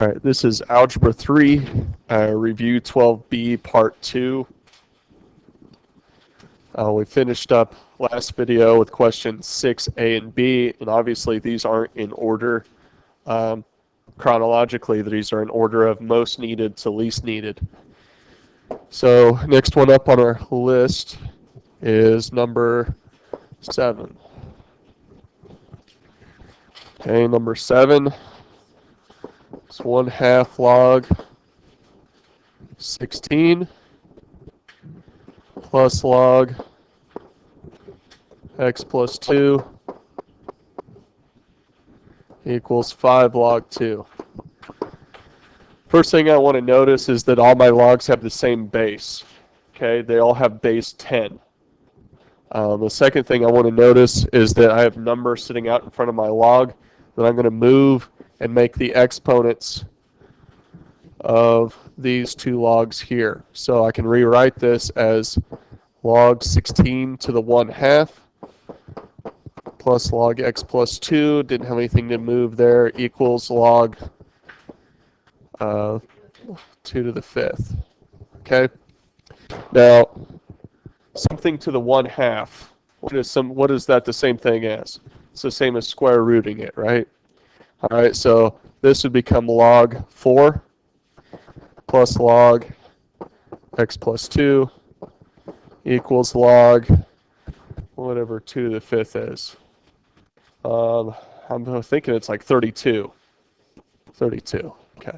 All right, this is Algebra 3, Review 12B, Part 2. We finished up last video with questions 6A and B, and obviously these aren't in order. Chronologically, these are in order of most needed to least needed. So next one up on our list is number 7. Okay, number 7 is 1/2 log 16 plus log x plus 2 equals 5 log 2. First thing I want to notice is that all my logs have the same base. Okay, they all have base 10. The second thing I want to notice is that I have numbers sitting out in front of my log that I'm going to move and make the exponents of these two logs here. So I can rewrite this as log 16 to the 1/2 plus log x plus 2, didn't have anything to move there, equals log 2 to the 5th. Okay? Now, something to the 1/2. What is that the same thing as? It's the same as square rooting it, right? All right, so this would become log 4 plus log x plus 2 equals log whatever 2 to the 5th is. I'm thinking it's like 32. 32, okay.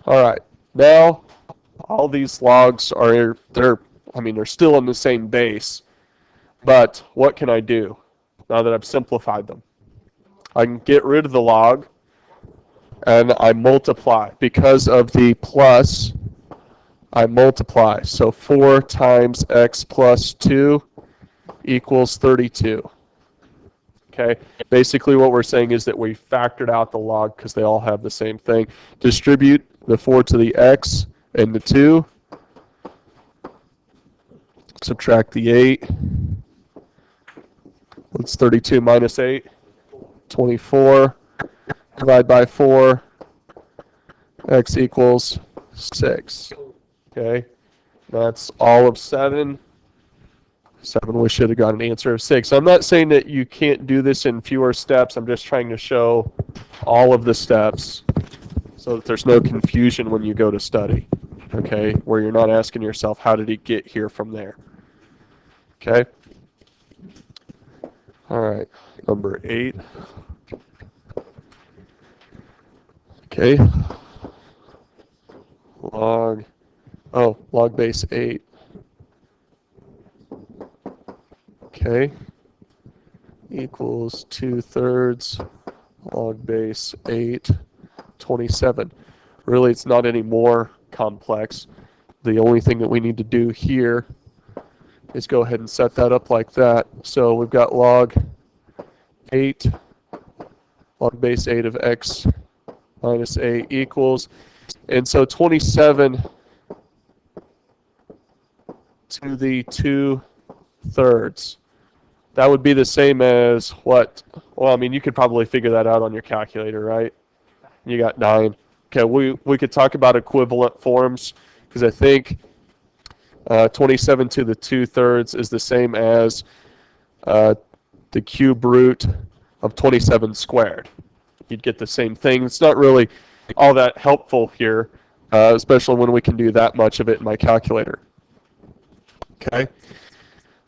All right, now all these logs are, they're still in the same base, but what can I do now that I've simplified them? I can get rid of the log and I multiply. Because of the plus, I multiply. So 4 times x plus 2 equals 32. Okay, basically what we're saying is that we factored out the log because they all have the same thing. Distribute the 4 to the x and the 2. Subtract the 8. What's 32 minus 8? 24. Divide by 4. X equals 6. Okay, that's all of 7. 7, we should have got an answer of 6. I'm not saying that you can't do this in fewer steps. I'm just trying to show all of the steps so that there's no confusion when you go to study. Okay, where you're not asking yourself, how did he get here from there? Okay. All right, number 8. Okay. Log base 8. Okay. Equals 2/3 log base 8, 27. Really, it's not any more complex. The only thing that we need to do here is go ahead and set that up like that. So we've got log 8, log base 8 of x minus 8 equals, and so 27 to the 2/3. That would be the same as what? Well, you could probably figure that out on your calculator, right? You got 9. Okay, we could talk about equivalent forms because I think 27 to the 2/3 is the same as the cube root of 27 squared. You'd get the same thing. It's not really all that helpful here, especially when we can do that much of it in my calculator. Okay,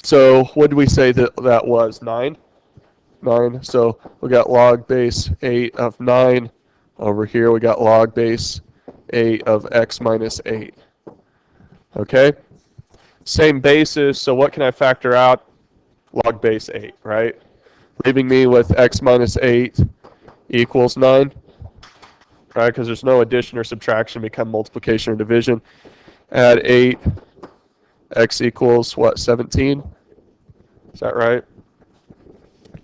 so what did we say that was? 9? 9. So we got log base 8 of 9. Over here we got log base 8 of x minus 8. Okay? Same basis, so what can I factor out? Log base 8, right? Leaving me with x minus 8 equals 9, right? Because there's no addition or subtraction, become multiplication or division. Add 8, x equals what, 17? Is that right?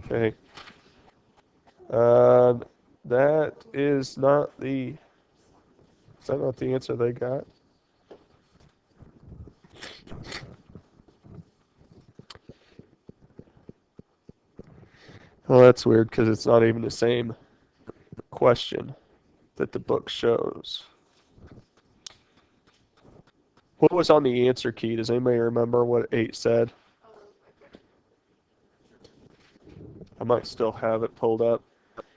Okay. That is not the, is that not the answer they got? Well, that's weird because it's not even the same question. that the book shows. What was on the answer key? Does anybody remember what 8 said? I might still have it pulled up.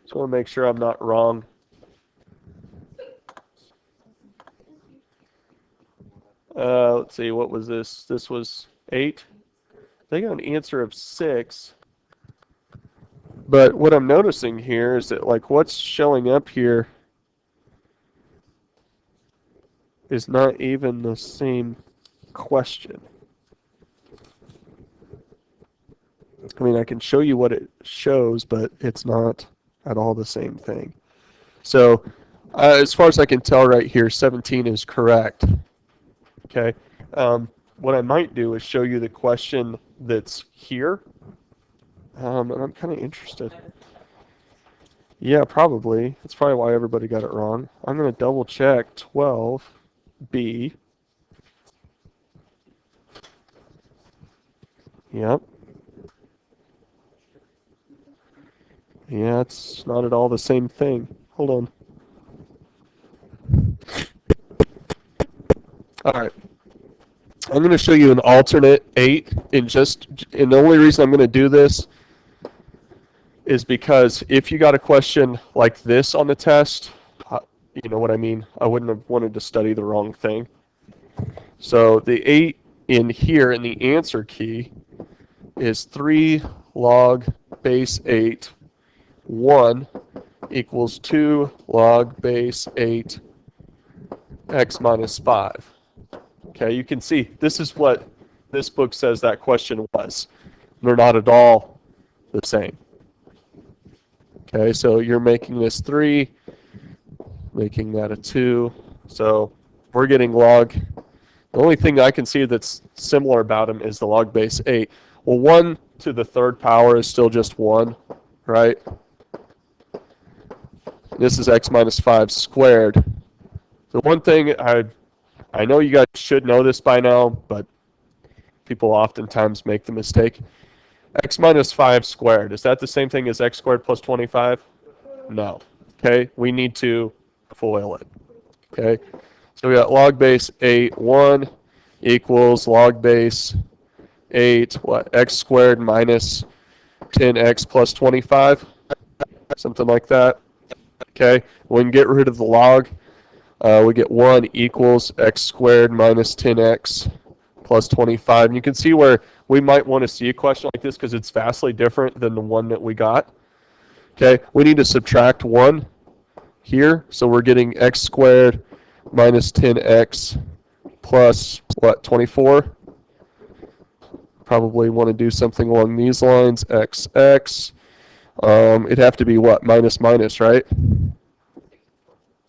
Just want to make sure I'm not wrong. Let's see, what was this? This was 8. They got an answer of 6. But what I'm noticing here is that like what's showing up here is not even the same question. I mean, I can show you what it shows, but it's not at all the same thing. So, as far as I can tell right here, 17 is correct. Okay. What I might do is show you the question that's here. And I'm kind of interested. Yeah, probably. That's probably why everybody got it wrong. I'm going to double check 12B. Yep. Yeah, it's not at all the same thing. Hold on. All right. I'm going to show you an alternate 8, and the only reason I'm going to do this is because if you got a question like this on the test, you know what I mean? I wouldn't have wanted to study the wrong thing. So the 8 in here in the answer key is 3 log base 8, 1 equals 2 log base 8 x minus 5. Okay, you can see this is what this book says that question was. They're not at all the same. Okay, so you're making this 3, making that a 2. So we're getting log. The only thing I can see that's similar about them is the log base 8. Well, 1 to the 3rd power is still just 1, right? This is x minus 5 squared. The one thing I know you guys should know this by now, but people oftentimes make the mistake. X minus 5 squared, is that the same thing as x squared plus 25? No. Okay, we need to FOIL it. Okay, so we got log base 8, 1 equals log base 8, what, x squared minus 10x plus 25? Something like that. Okay, we can get rid of the log. We get 1 equals x squared minus 10x plus 25. And you can see where we might want to see a question like this because it's vastly different than the one that we got. Okay, we need to subtract 1 here. So we're getting x squared minus 10x plus, what, 24? Probably want to do something along these lines, xx. It'd have to be what, minus minus, right?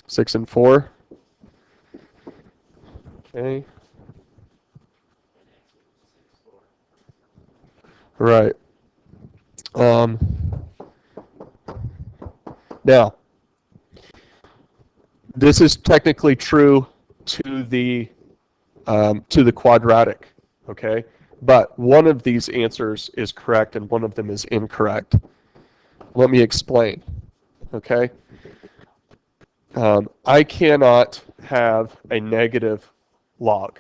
6 and 4. Okay. Right. Now, this is technically true to the quadratic, okay? But one of these answers is correct and one of them is incorrect. Let me explain, okay? I cannot have a negative log.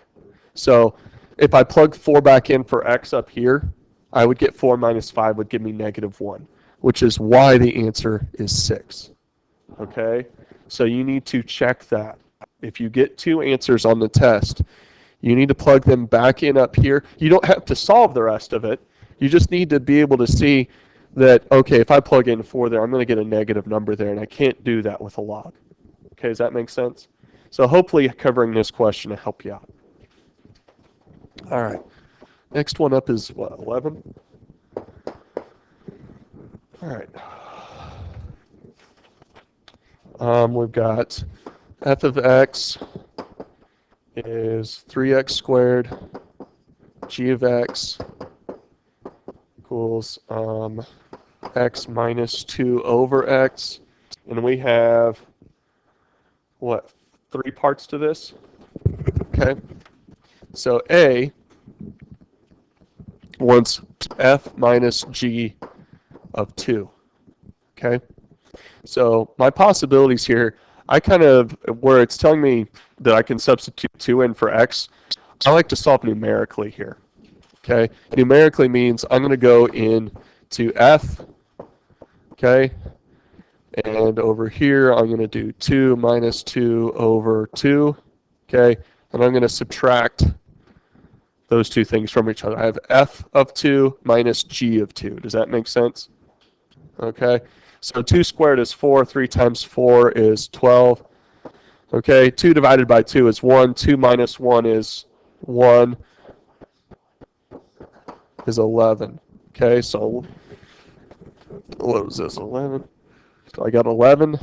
So if I plug 4 back in for x up here, I would get 4 minus 5 would give me negative 1, which is why the answer is 6. Okay? So you need to check that. If you get 2 answers on the test, you need to plug them back in up here. You don't have to solve the rest of it. You just need to be able to see that, okay, if I plug in 4 there, I'm going to get a negative number there, and I can't do that with a log. Okay, does that make sense? So hopefully covering this question will help you out. All right. Next one up is what, 11? All right. We've got f of x is 3x squared, g of x equals x minus 2 over x. And we have, what, 3 parts to this? Okay. So A wants f minus g of 2. Okay. So my possibilities here, I kind of, where it's telling me that I can substitute 2 in for x, I like to solve numerically here. Okay, numerically means I'm going to go in to f, okay, and over here I'm going to do 2 minus 2 over 2, okay, and I'm going to subtract those two things from each other. I have f of 2 minus g of 2. Does that make sense? Okay, so 2 squared is 4, 3 times 4 is 12. Okay, 2 divided by 2 is 1, 2 minus 1 is 1, is 11. Okay, so what was this, 11? So I got 11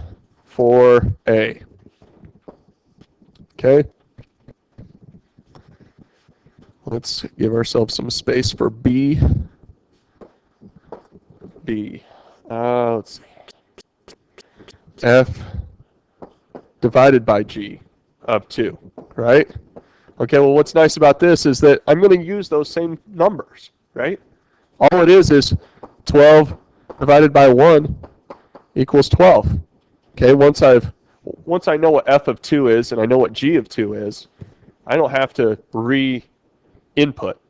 for A. Okay, let's give ourselves some space for B. B. Let's see. F divided by G of 2, right? Okay, well, what's nice about this is that I'm going to use those same numbers, right? All it is 12 divided by 1 equals 12. Okay, once I know what f of 2 is and I know what g of 2 is, I don't have to re-input.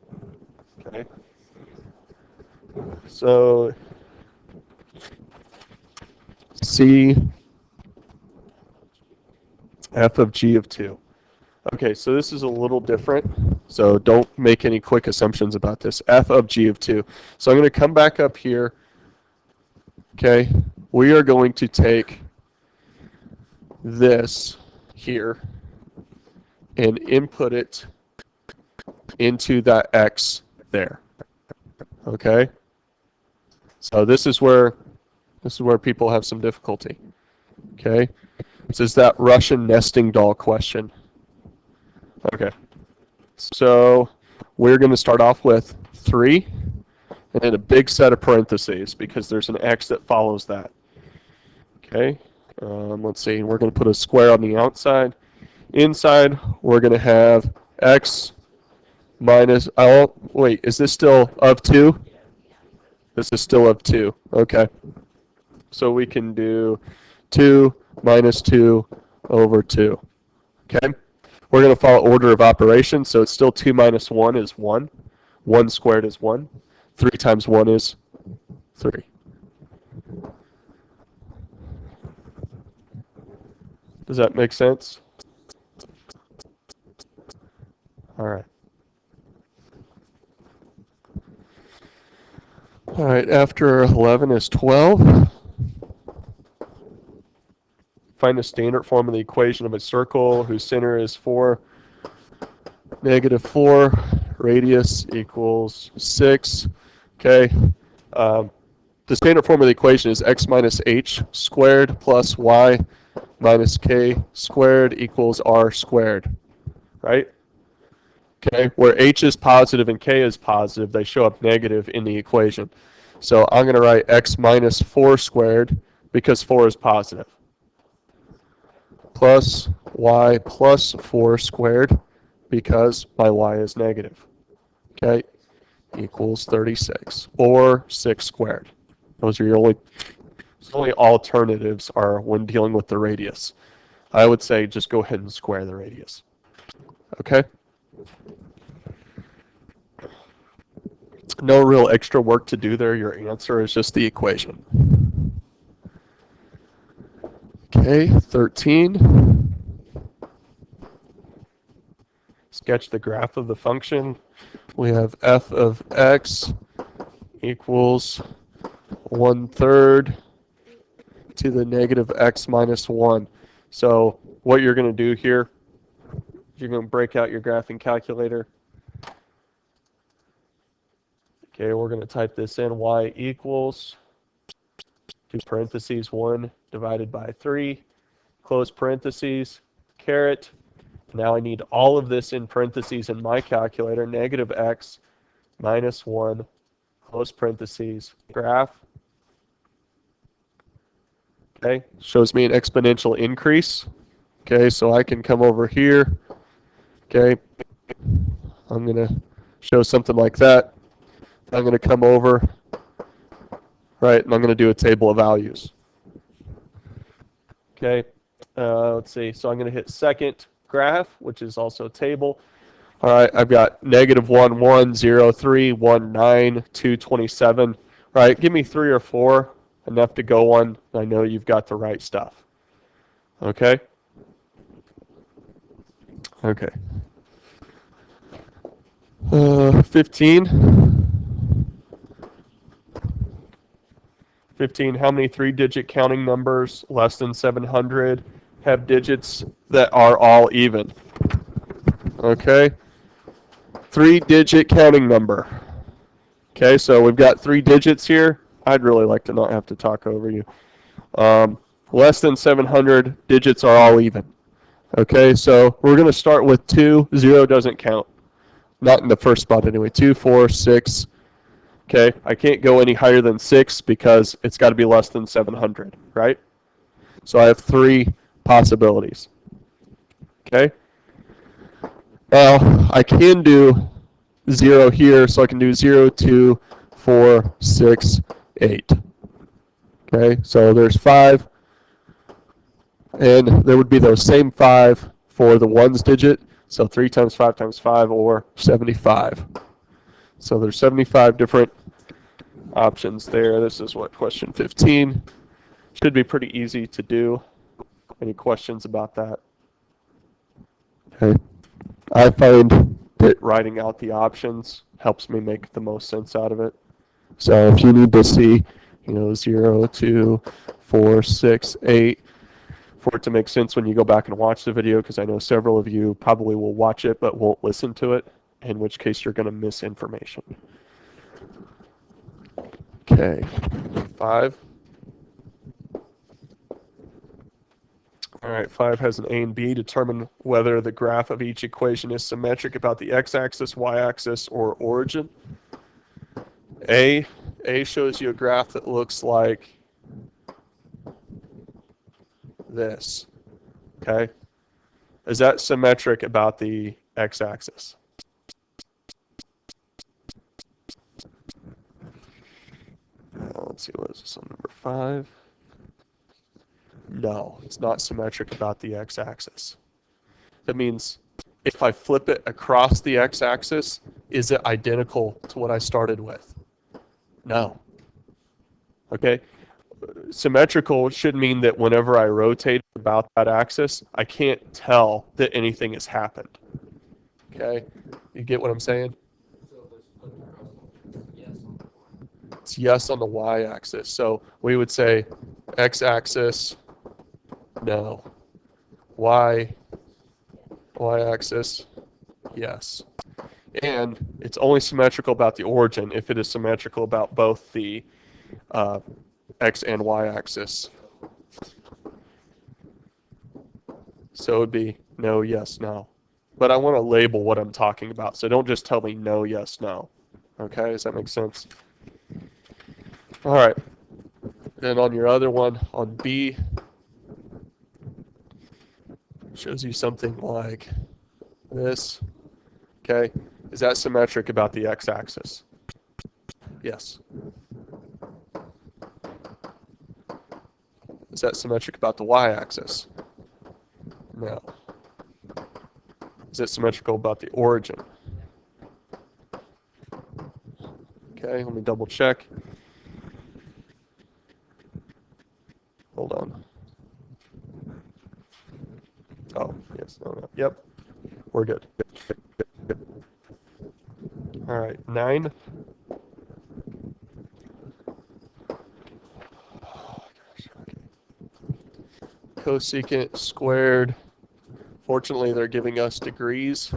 Okay, so C f of g of 2. Okay, so this is a little different, so don't make any quick assumptions about this. F of g of 2. So I'm going to come back up here. Okay, we are going to take this here and input it into that x there. Okay, so this is where people have some difficulty. Okay, this is that Russian nesting doll question. Okay, so we're going to start off with 3 and then a big set of parentheses because there's an x that follows that. Okay, let's see, we're going to put a square on the outside. Inside, we're going to have x minus, oh, wait, is this still of 2? This is still of 2, okay. So we can do 2 minus 2 over 2, okay? We're going to follow order of operations, so it's still 2 minus 1 is 1. 1 squared is 1. 3 times 1 is 3. Does that make sense? All right. All right, after 11 is 12. Find the standard form of the equation of a circle whose center is 4, negative 4, radius equals 6. Okay. The standard form of the equation is x minus h squared plus y minus k squared equals r squared, right? Okay, where h is positive and k is positive, they show up negative in the equation. So I'm going to write x minus 4 squared because 4 is positive, plus y plus 4 squared because my y is negative. Okay, equals 36, or 6 squared. Those are your only alternatives are when dealing with the radius. I would say just go ahead and square the radius. Okay? No real extra work to do there. Your answer is just the equation. Okay, 13. Sketch the graph of the function. We have f of x equals 1/3 to the negative x minus 1. So what you're going to do here, you're going to break out your graphing calculator. Okay, we're going to type this in, y equals, do parentheses, 1 divided by 3, close parentheses, caret. Now I need all of this in parentheses in my calculator, negative x minus 1, close parentheses, graph. Okay, shows me an exponential increase. Okay, so I can come over here. Okay, I'm going to show something like that. I'm going to come over, right, and I'm going to do a table of values. Okay, Let's see. So I'm going to hit second graph, which is also a table. All right, I've got negative 1, 1, 0, 3, 1, 9, 2, 27. All right, give me 3 or 4, enough to go on. I know you've got the right stuff. Okay? Okay. 15. 15, how many three-digit counting numbers less than 700 have digits that are all even? Okay? Three-digit counting number. Okay, so we've got 3 digits here. I'd really like to not have to talk over you. Less than 700 digits are all even. Okay, so we're going to start with 2. 0 doesn't count. Not in the first spot anyway. 2, 4, 6. Okay, I can't go any higher than 6 because it's got to be less than 700, right? So I have 3 possibilities. Okay? Now, I can do 0 here, so I can do 0, 2, 4, 6, 8. Okay, so there's 5, and there would be those same 5 for the ones digit, so 3 times 5 times 5, or 75. So there's 75 different options there. This is what, question 15. Should be pretty easy to do. Any questions about that? Okay. I find that writing out the options helps me make the most sense out of it. So if you need to see, 0, 2, 4, 6, 8, for it to make sense when you go back and watch the video, because I know several of you probably will watch it but won't listen to it, in which case you're going to miss information. Okay, 5. All right, 5 has an A and B. Determine whether the graph of each equation is symmetric about the x-axis, y-axis, or origin. A shows you a graph that looks like this. Okay? Is that symmetric about the x-axis? Let's see, what is this on number 5? No, it's not symmetric about the x-axis. That means if I flip it across the x-axis, is it identical to what I started with? No. Okay? Symmetrical should mean that whenever I rotate about that axis, I can't tell that anything has happened. Okay? You get what I'm saying? It's yes on the y-axis. So we would say x-axis, no. Y-axis, yes. And it's only symmetrical about the origin if it is symmetrical about both the x and y-axis. So it would be no, yes, no. But I want to label what I'm talking about, so don't just tell me no, yes, no. Okay, does that make sense? All right. Then on your other one, on B, shows you something like this. Okay, is that symmetric about the x-axis? Yes. Is that symmetric about the y-axis? No. Is it symmetrical about the origin? Okay, let me double check. Hold on. Oh, yes, no. Yep, we're good. All right, 9. Oh, gosh, okay. Cosecant squared. Fortunately, they're giving us degrees.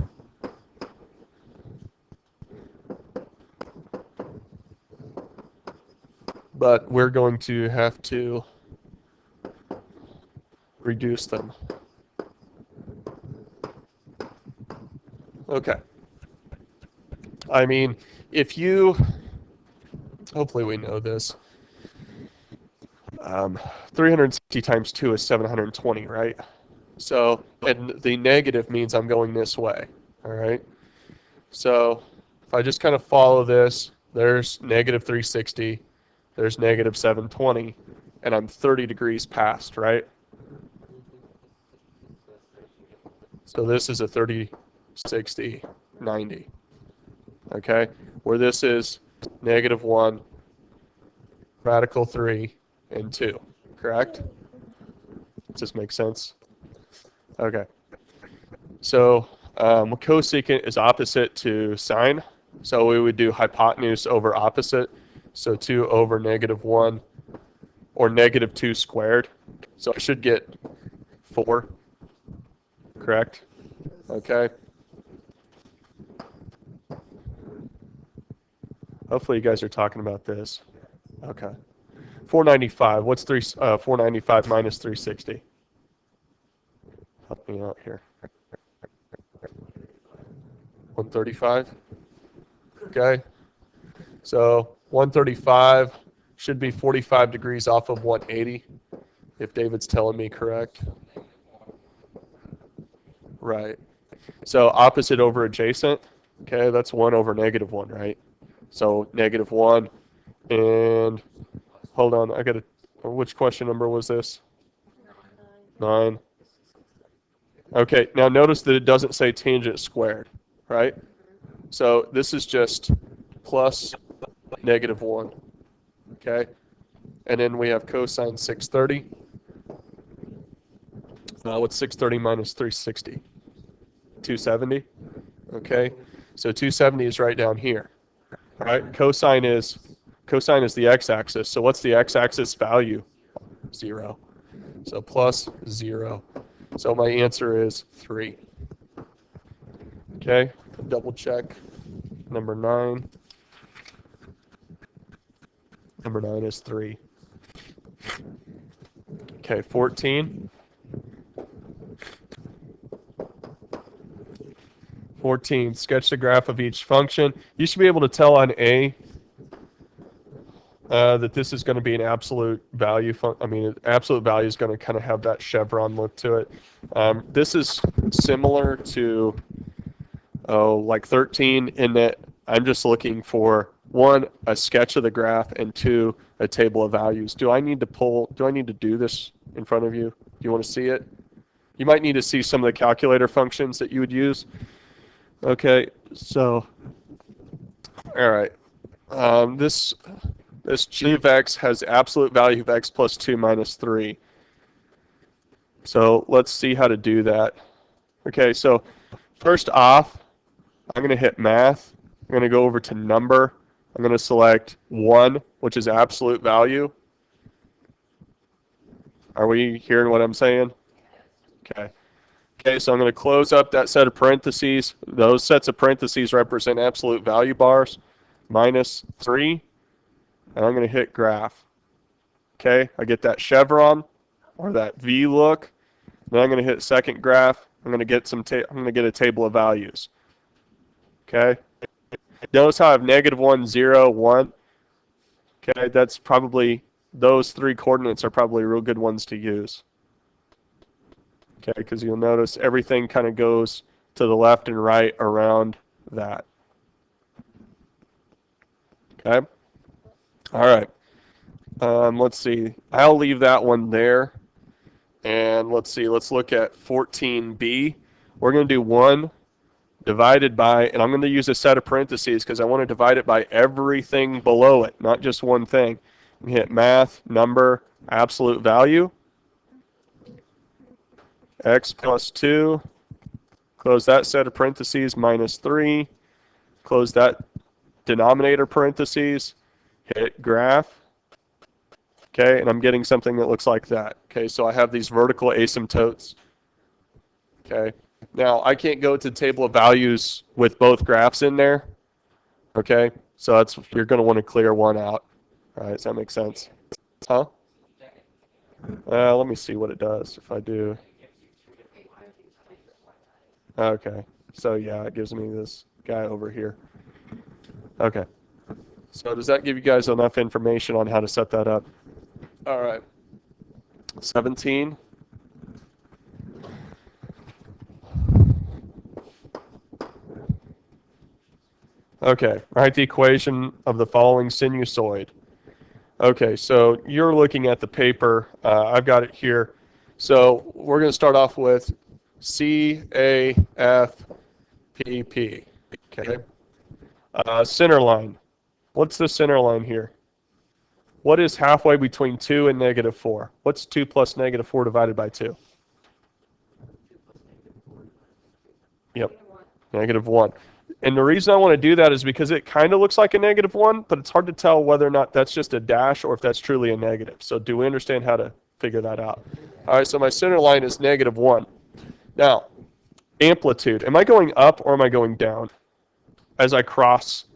But we're going to have to reduce them. Okay. I mean, if you, hopefully we know this, 360 times 2 is 720, right? So, and the negative means I'm going this way, all right? So, if I just kind of follow this, there's negative 360, there's negative 720, and I'm 30 degrees past, right? So this is a 30, 60, 90. Okay, where this is -1, radical 3, and 2. Correct? Does this make sense? Okay. So cosecant is opposite to sine. So we would do hypotenuse over opposite. So 2 over -1 or -2 squared. So I should get 4. Correct? Okay. Hopefully you guys are talking about this. Okay. 495. What's 495 minus 360? Help me out here. 135. Okay. So 135 should be 45 degrees off of 180, if David's telling me correct. Right. So opposite over adjacent. Okay, that's 1 over -1, right? So -1, and hold on, I got which question number was this? 9. Okay, now notice that it doesn't say tangent squared, right? So this is just plus -1, okay? And then we have cosine 630. What's 630 minus 360? 270, okay? So 270 is right down here, right? Cosine is the x-axis. So what's the x-axis value? 0. So plus 0. So my answer is 3. Okay, double check. Number 9. Number 9 is 3. Okay, 14. 14, sketch the graph of each function. You should be able to tell on A that this is going to be an absolute value. Absolute value is going to kind of have that chevron look to it. This is similar to, like 13 in that I'm just looking for 1, a sketch of the graph, and 2, a table of values. Do I need to do this in front of you? Do you want to see it? You might need to see some of the calculator functions that you would use. Okay, so, all right. This g of x has absolute value of x plus 2 minus 3. So let's see how to do that. Okay, so first off, I'm going to hit math. I'm going to go over to number. I'm going to select 1, which is absolute value. Are we hearing what I'm saying? Okay. Okay, so I'm going to close up that set of parentheses. Those sets of parentheses represent absolute value bars, minus 3, and I'm going to hit graph. Okay, I get that chevron or that V look. Then I'm going to hit second graph. I'm going to get I'm going to get a table of values. Okay. Notice how I have -1, 0, 1. Okay, that's probably, those 3 coordinates are probably real good ones to use. Okay, because you'll notice everything kind of goes to the left and right around that. Okay. All right. Let's see. I'll leave that one there. And let's see. Let's look at 14b. We're going to do 1 divided by, and I'm going to use a set of parentheses because I want to divide it by everything below it, not just one thing. We hit math, number, absolute value. X plus 2. Close that set of parentheses, minus 3. Close that denominator parentheses. Hit graph. Okay, and I'm getting something that looks like that. Okay, so I have these vertical asymptotes. Okay, now I can't go to the table of values with both graphs in there. Okay, so you're going to want to clear one out. All right, does that make sense? Huh? Let me see what it does if I do. Okay, so yeah, it gives me this guy over here. Okay, so does that give you guys enough information on how to set that up? All right, 17. Okay, write the equation of the following sinusoid. Okay, so you're looking at the paper. I've got it here. So we're going to start off with CAFPP. Okay. Center line. What's the center line here? What is halfway between 2 and -4? What's 2 plus -4 divided by 2? Yep, -1. And the reason I want to do that is because it kind of looks like a -1, but it's hard to tell whether or not that's just a dash or if that's truly a negative. So do we understand how to figure that out? All right, so my center line is -1. Now, amplitude. Am I going up or am I going down? As I cross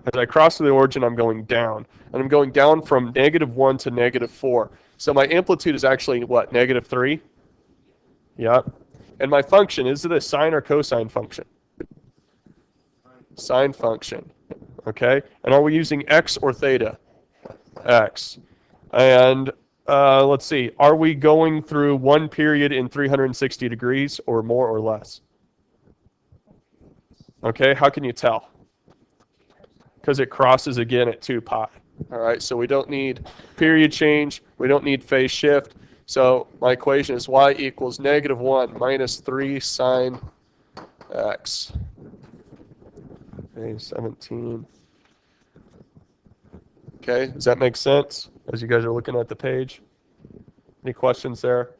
the origin, I'm going down. And I'm going down from -1 to -4. So my amplitude is actually what, -3? Yep. And my function, is it a sine or cosine function? Sine function. Okay. And are we using x or theta? X. And let's see, are we going through one period in 360 degrees or more or less? Okay, how can you tell? Because it crosses again at 2 pi. All right, so we don't need period change. We don't need phase shift. So my equation is y equals -1 minus 3 sine x. Okay, 17. Okay, does that make sense as you guys are looking at the page? Any questions there?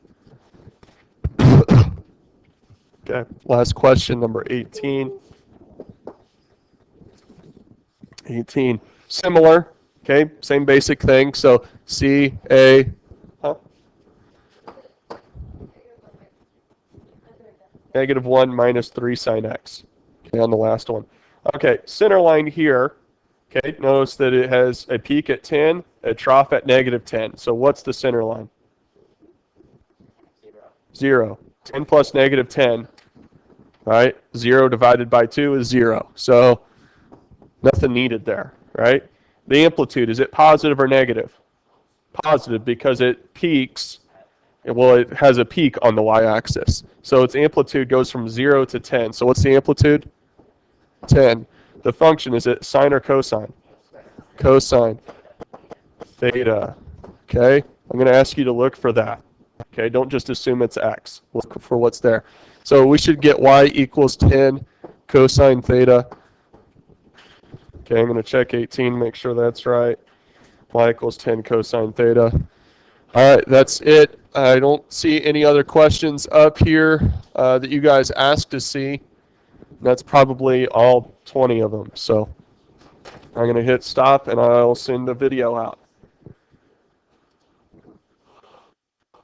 Okay, last question, number 18. 18. Similar, okay, same basic thing. So CA, -1 minus 3 sine x. Okay, on the last one. Okay, center line here. Okay, notice that it has a peak at 10, a trough at -10. So what's the center line? 0. 10 plus -10, right? 0 divided by 2 is 0. So nothing needed there, right? The amplitude, is it positive or negative? Positive because it peaks. Well, it has a peak on the y-axis. So its amplitude goes from 0 to 10. So what's the amplitude? 10. The function, is it sine or cosine? Cosine. Theta. Okay? I'm going to ask you to look for that. Okay? Don't just assume it's x. Look for what's there. So we should get y equals 10 cosine theta. Okay, I'm going to check 18, make sure that's right. Y equals 10 cosine theta. All right, that's it. I don't see any other questions up here that you guys asked to see. That's probably all 20 of them. So I'm going to hit stop and I'll send the video out.